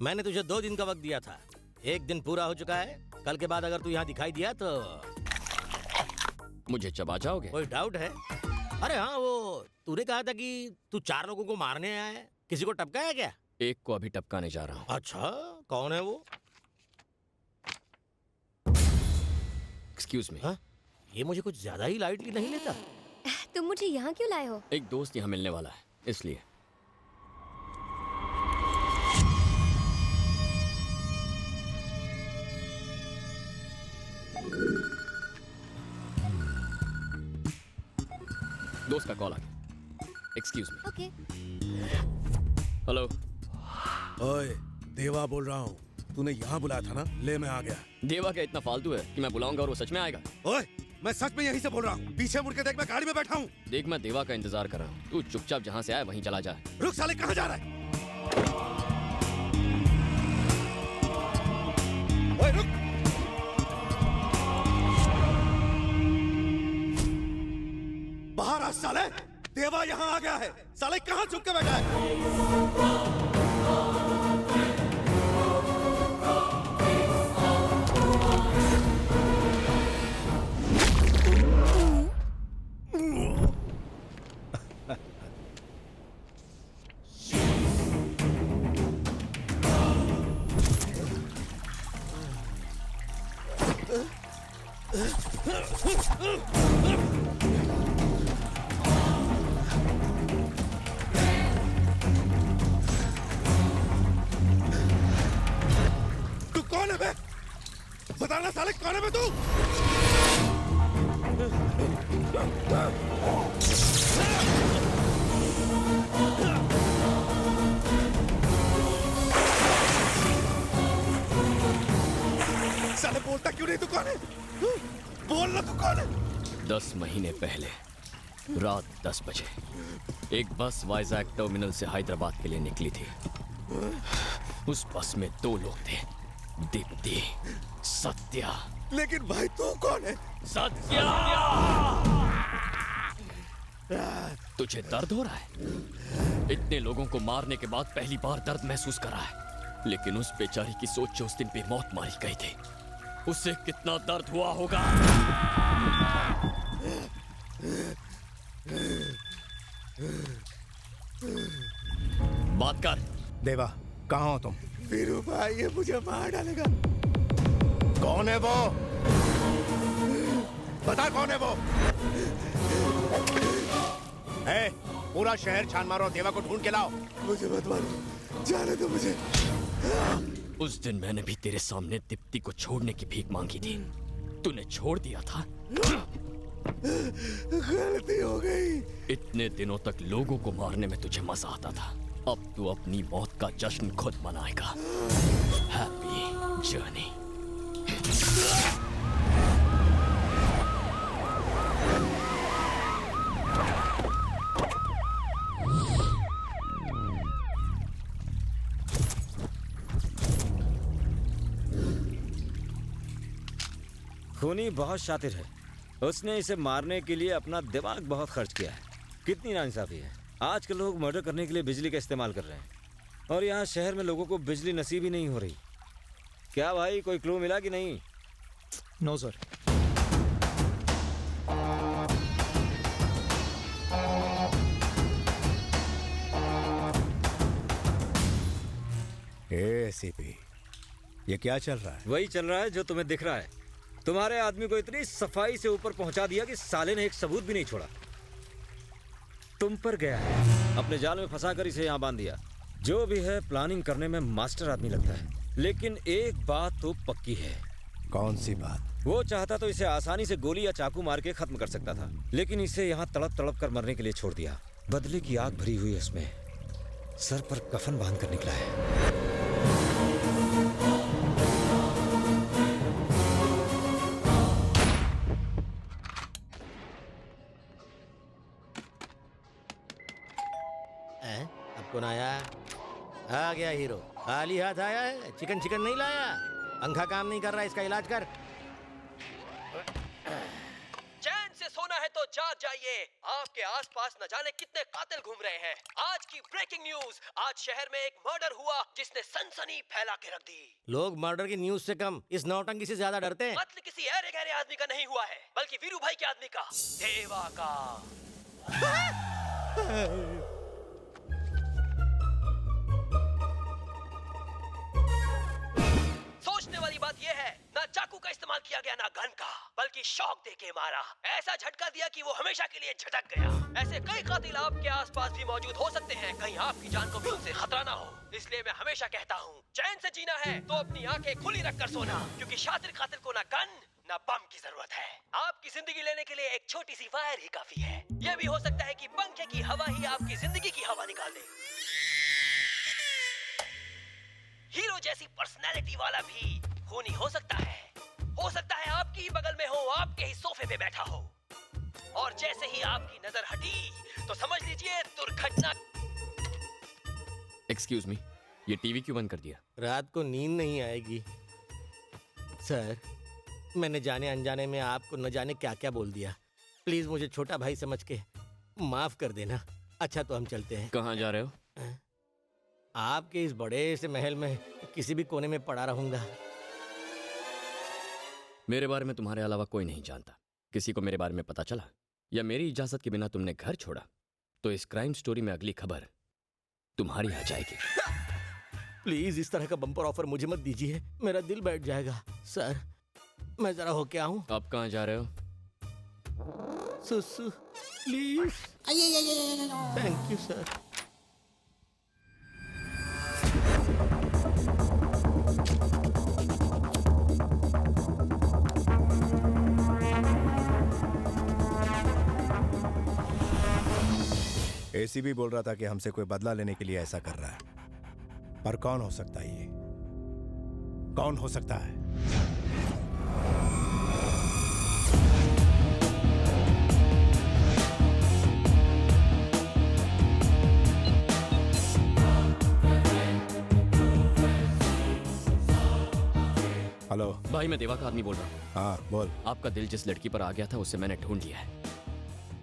मैंने तुझे 2 दिन का वक्त दिया था, 1 दिन पूरा हो चुका है। कल के बाद अगर तू यहाँ दिखाई दिया तो मुझे चबा जाओगे? कोई डाउट है? अरे हाँ, वो तूने कहा था कि तू 4 लोगों को मारने आया है, किसी को टपकाया क्या? एक को अभी टपकाने जा रहा हूँ। अच्छा, कौन है वो? Excuse me. हाँ? ये मुझे कुछ ज्यादा ही लाइटली नहीं लेता। तुम मुझे यहाँ क्यों लाए हो? एक दोस्त यहाँ मिलने वाला है, इसलिए। दोस्त का कॉल आ गया। Excuse me. ओके। हेलो। ओए, देवा बोल रहा हूँ। तूने यहाँ बुलाया था ना? ले, मैं आ गया। देवा क्या इतना फालतू है कि मैं बुलाऊंगा और वो सच में आएगा? ओए, मैं सच में यहीं से बोल रहा हूँ। पीछे मुड़ के देख, मैं गाड़ी में बैठा हूँ। देख, मैं देवा का इंतजार कर रहा हूँ। तू चुपचाप जहाँ से आया वहीं चला जा। रुक साले, कहाँ जा रहा है? ओए रुक! बाहर आ साले! देवा यहाँ आ गया है। साले कहाँ छुप के बैठा है? तू कौन है बे? बताना साले, कौन है बे तू? साले बोलता क्यों नहीं? तू कौन है? बोल ना, तू कौन है? 10 महीने पहले रात 10 बजे एक बस वाइजैक टर्मिनल से हैदराबाद के लिए निकली थी। उस बस में 2 लोग थे, दीप्ति, सत्या। लेकिन भाई तू कौन है? सत्या! तुझे दर्द हो रहा है? इतने लोगों को मारने के बाद पहली बार दर्द महसूस कर रहा है। लेकिन उस बेचारी की सोच जो उस दिन बेमौत मारी गई थी, उससे कितना दर्द हुआ होगा। बात कर। देवा, कहाँ हो तुम? वीरू भाई, ये मुझे मार डालेगा। कौन है वो? बता कौन है वो? पूरा शहर छान मारो, देवा को ढूंढ के लाओ। मुझे मत मारो, जाने दो मुझे। उस दिन मैंने भी तेरे सामने दीप्ति को छोड़ने की भीख मांगी थी, तूने छोड़ दिया था। गलती हो गई। इतने दिनों तक लोगों को मारने में तुझे मजा आता था, अब तू अपनी मौत का जश्न खुद मनाएगा। Happy journey. खूनी बहुत शातिर है, उसने इसे मारने के लिए अपना दिमाग बहुत खर्च किया है। कितनी नाइंसाफी है, आजकल लोग मर्डर करने के लिए बिजली का इस्तेमाल कर रहे हैं और यहाँ शहर में लोगों को बिजली नसीब ही नहीं हो रही। क्या भाई, कोई क्लू मिला कि नहीं? No sir. एसीपी, ये क्या चल रहा है? वही चल रहा है जो तुम्हें दिख रहा है। तुम्हारे आदमी को इतनी सफाई से ऊपर पहुंचा दिया कि साले ने एक सबूत भी नहीं छोड़ा। तुम पर गया है, अपने जाल में फंसाकर इसे यहाँ बांध दिया। जो भी है, प्लानिंग करने में मास्टर आदमी लगता है। लेकिन एक बात तो पक्की है। कौन सी बात? वो चाहता तो इसे आसानी से गोली या चाकू मार के खत्म कर सकता था, लेकिन इसे यहाँ तड़प तड़प कर मरने के लिए छोड़ दिया। बदले की आग भरी हुई उसमें सर पर कफन बांध कर निकला है। अब कौन आया? आ गया हीरो। खाली हाथ आया है? चिकन चिकन नहीं लाया? पंखा काम नहीं कर रहा, इसका इलाज कर। चैन से सोना है तो जाग जाइए, आपके आसपास न जाने कितने कातिल घूम रहे हैं। आज की ब्रेकिंग न्यूज, आज शहर में एक मर्डर हुआ जिसने सनसनी फैला के रख दी। लोग मर्डर की न्यूज से कम इस नौटंकी से ज्यादा डरते हैं। मतलब किसी अरे गहरे आदमी का नहीं हुआ है, बल्कि वीरू भाई के आदमी का, देवा का। सोचने वाली बात यह है, ना चाकू का इस्तेमाल किया गया ना गन का, बल्कि शॉक देके मारा। ऐसा झटका दिया कि वो हमेशा के लिए झटक गया। ऐसे कई कातिल आपके आसपास भी मौजूद हो सकते हैं, कहीं आपकी जान को भी उनसे खतरा ना हो। इसलिए मैं हमेशा कहता हूँ, चैन से जीना है तो अपनी आंखें खुली रखकर सोना, क्योंकि शातिर कातिल को ना गन ना बम की जरूरत है। आपकी जिंदगी लेने के लिए एक छोटी सी फायर ही काफी है। यह भी हो सकता है कि पंखे की हवा ही आपकी जिंदगी की हवा निकाल दे। हीरो जैसी पर्सनैलिटी वाला भी खूनी हो सकता है। हो सकता है आपकी ही बगल में हो, आपके ही सोफे पे बैठा हो, और जैसे ही आपकी नजर हटी तो समझ लीजिए दुर्घटना। एक्सक्यूज मी, ये टीवी क्यों बंद कर दिया? रात को नींद नहीं आएगी सर। मैंने जाने अनजाने में आपको न जाने क्या क्या बोल दिया। प्लीज मुझे छोटा भाई समझ के माफ कर देना। अच्छा तो हम चलते हैं। कहाँ जा रहे हो? आपके इस बड़े से महल में किसी भी कोने में पड़ा रहूंगा। मेरे बारे में तुम्हारे अलावा कोई नहीं जानता। किसी को मेरे बारे में पता चला या मेरी इजाजत के बिना तुमने घर छोड़ा तो इस क्राइम स्टोरी में अगली खबर तुम्हारी आ जाएगी। प्लीज इस तरह का बम्पर ऑफर मुझे मत दीजिए, मेरा दिल बैठ जाएगा। सर मैं जरा होके आऊं। आप कहाँ जा रहे हो? सुसु please. Thank you sir. ACB बोल रहा था कि हमसे कोई बदला लेने के लिए ऐसा कर रहा है, पर कौन हो सकता है ये? कौन हो सकता है? हेलो भाई, मैं देवा का आदमी बोल रहा हूँ। हाँ बोल। आपका दिल जिस लड़की पर आ गया था उसे मैंने ढूंढ लिया है,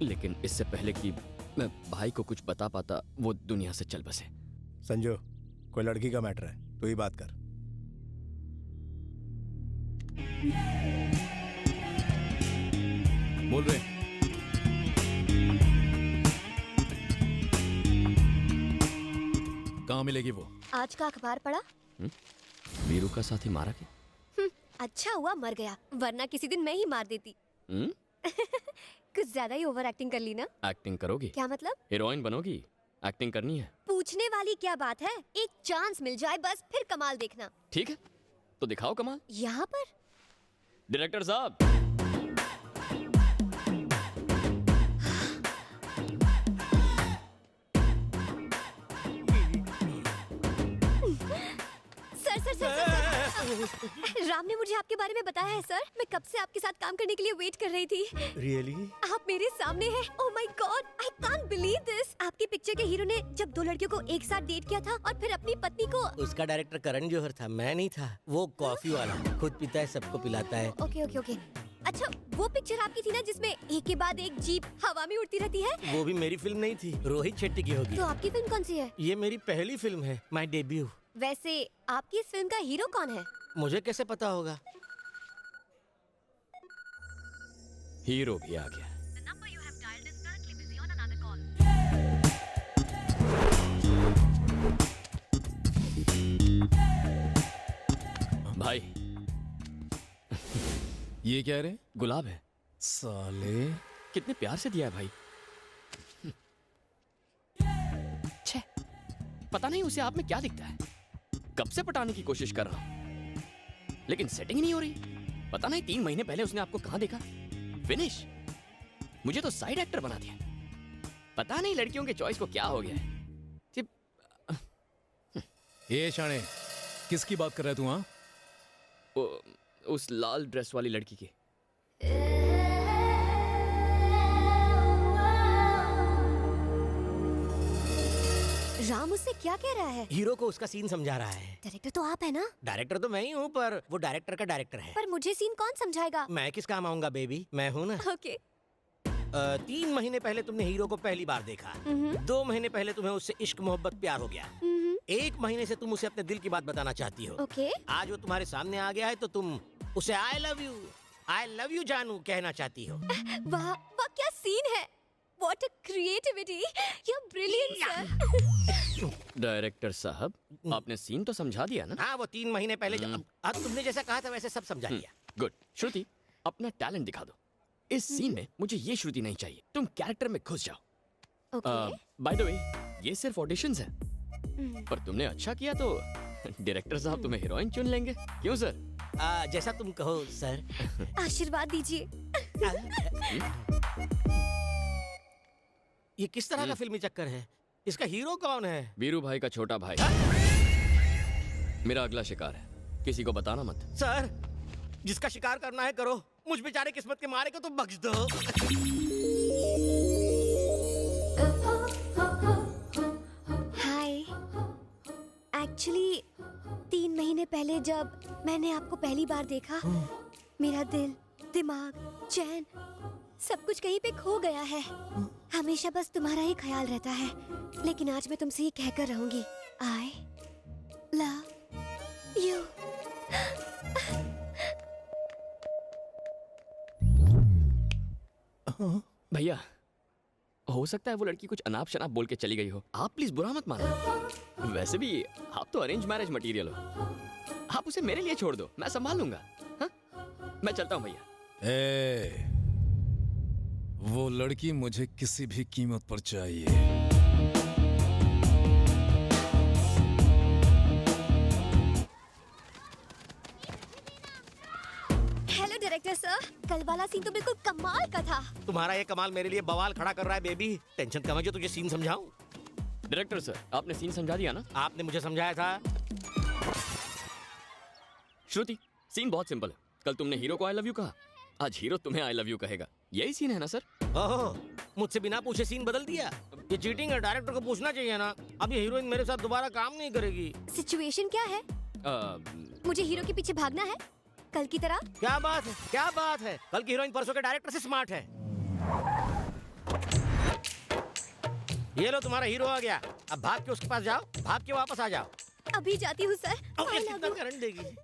लेकिन इससे पहले कि मैं भाई को कुछ बता पाता वो दुनिया से चल बसे। संजू, कोई लड़की का मैटर है, तू ही बात कर। बोल रहे। कहाँ मिलेगी वो? आज का अखबार पढ़ा? वीरू का साथी मारा क्या? अच्छा हुआ मर गया, वरना किसी दिन मैं ही मार देती। कुछ ज्यादा ही ओवर एक्टिंग कर ली ना? एक्टिंग करोगी? क्या मतलब? हीरोइन बनोगी? एक्टिंग करनी है? पूछने वाली क्या बात है, एक चांस मिल जाए बस, फिर कमाल देखना। ठीक है तो दिखाओ कमाल। यहाँ पर डायरेक्टर साहब। Sir sir sir sir, sir. Ram ने मुझे आपके बारे में बताया है सर। मैं कब से आपके साथ काम करने के लिए वेट कर रही थी। रियली? आप मेरे सामने हैं। Oh my God, I can't believe this. आपकी पिक्चर के हीरो ने जब दो लड़कियों को एक साथ डेट किया था और फिर अपनी पत्नी को। उसका डायरेक्टर करण जौहर था, मैं नहीं था। वो कॉफी वाला खुद पीता है, सबको पिलाता है। Okay okay okay. अच्छा, वो पिक्चर आपकी थी ना जिसमें एक के बाद एक जीप हवा में उड़ती रहती है? वो भी मेरी फिल्म नहीं थी, रोहित शेट्टी की होगी। तो आपकी फिल्म कौन सी है? ये मेरी पहली फिल्म है, माय डेब्यू। वैसे आपकी इस फिल्म का हीरो कौन है? मुझे कैसे पता होगा? हीरो भी आ गया। भाई ये क्या रे? गुलाब है। साले कितने प्यार से दिया है भाई। छे, पता नहीं उसे आप में क्या दिखता है। कब से पटाने की कोशिश कर रहा हूं, लेकिन सेटिंग नहीं हो रही। पता नहीं 3 महीने पहले उसने आपको कहां देखा। फिनिश। मुझे तो साइड एक्टर बना दिया। पता नहीं लड़कियों के चॉइस को क्या हो गया है। ये शाणे, किसकी बात कर रहा है तू? हाँ, उस लाल ड्रेस वाली लड़की की। राम उससे क्या कह रहा है? हीरो को उसका सीन समझा रहा है। डायरेक्टर तो आप है ना? डायरेक्टर तो मैं ही हूँ, पर वो डायरेक्टर का डायरेक्टर है। पर मुझे सीन कौन समझाएगा? मैं किस काम आऊंगा बेबी, मैं हूँ ना। ओके। 3 महीने पहले तुमने हीरो को पहली बार देखा। 2 महीने पहले तुम्हें उससे इश्क मोहब्बत प्यार हो गया। 1 महीने से तुम उसे अपने दिल की बात बताना चाहती हो। ओके। आज वो तुम्हारे सामने आ गया है तो तुम उसे आई लव यू जानू कहना चाहती हो। वाह वाह क्या सीन है। What a creativity! You're brilliant, sir. Director साहब, आपने सीन तो समझा दिया ना? हाँ, वो 3 महीने पहले अब तुमने जैसा कहा था वैसे सब समझा दिया। गुड। श्रुति, अपना टैलेंट दिखा दो। इस सीन में मुझे ये श्रुति नहीं चाहिए, तुम कैरेक्टर में घुस जाओ। Okay. बाय द वे, ये सिर्फ ऑडिशंस हैं। पर तुमने अच्छा किया तो डायरेक्टर साहब तुम्हें हीरोइन चुन लेंगे। क्यों सर? जैसा तुम कहो सर। आशीर्वाद दीजिए। ये किस तरह का फिल्मी चक्कर है? इसका हीरो कौन है? वीरू भाई का छोटा भाई। मेरा अगला शिकार है, किसी को बताना मत। सर, जिसका शिकार करना है करो, मुझ बेचारे किस्मत के मारे को तो बख्श दो। हाय। एक्चुअली 3 महीने पहले जब मैंने आपको पहली बार देखा, मेरा दिल, दिमाग, चैन सब कुछ कहीं पे खो गया है। हमेशा बस तुम्हारा ही ख्याल रहता है। लेकिन आज मैं तुमसे ये कहकर रहूंगी, आई लव यू। भैया, हो सकता है वो लड़की कुछ अनाप शनाप बोल के चली गई हो। आप प्लीज बुरा मत मानो। वैसे भी आप तो अरेंज मैरिज मटेरियल हो। आप उसे मेरे लिए छोड़ दो, मैं संभाल लूंगा। हाँ? मैं चलता हूँ भैया। ए, वो लड़की मुझे किसी भी कीमत पर चाहिए। हेलो डायरेक्टर सर, कल वाला सीन तो बिल्कुल कमाल का था। तुम्हारा ये कमाल मेरे लिए बवाल खड़ा कर रहा है बेबी। टेंशन कम है जो तुझे सीन समझाऊं। डायरेक्टर सर, आपने सीन समझा दिया ना? आपने मुझे समझाया था। श्रुति, सीन बहुत सिंपल है। कल तुमने हीरो को आई लव यू कहा, आज हीरो तुम्हें आई लव यू कहेगा। यही सीन है ना सर? ओह, मुझसे बिना पूछे सीन बदल दिया। ये चीटिंग है, डायरेक्टर को पूछना चाहिए ना। अब ये हीरोइन मेरे साथ दोबारा काम नहीं करेगी। सिचुएशन क्या है? मुझे हीरो के पीछे भागना है कल की तरह। क्या बात है, क्या बात है। कल की हीरोइन परसों के डायरेक्टर से स्मार्ट है। ये लो तुम्हारा हीरो आ गया। अब भाग के उसके पास जाओ, भाग के वापस आ जाओ। अभी जाती हूँ सर। कितना करंट देगी।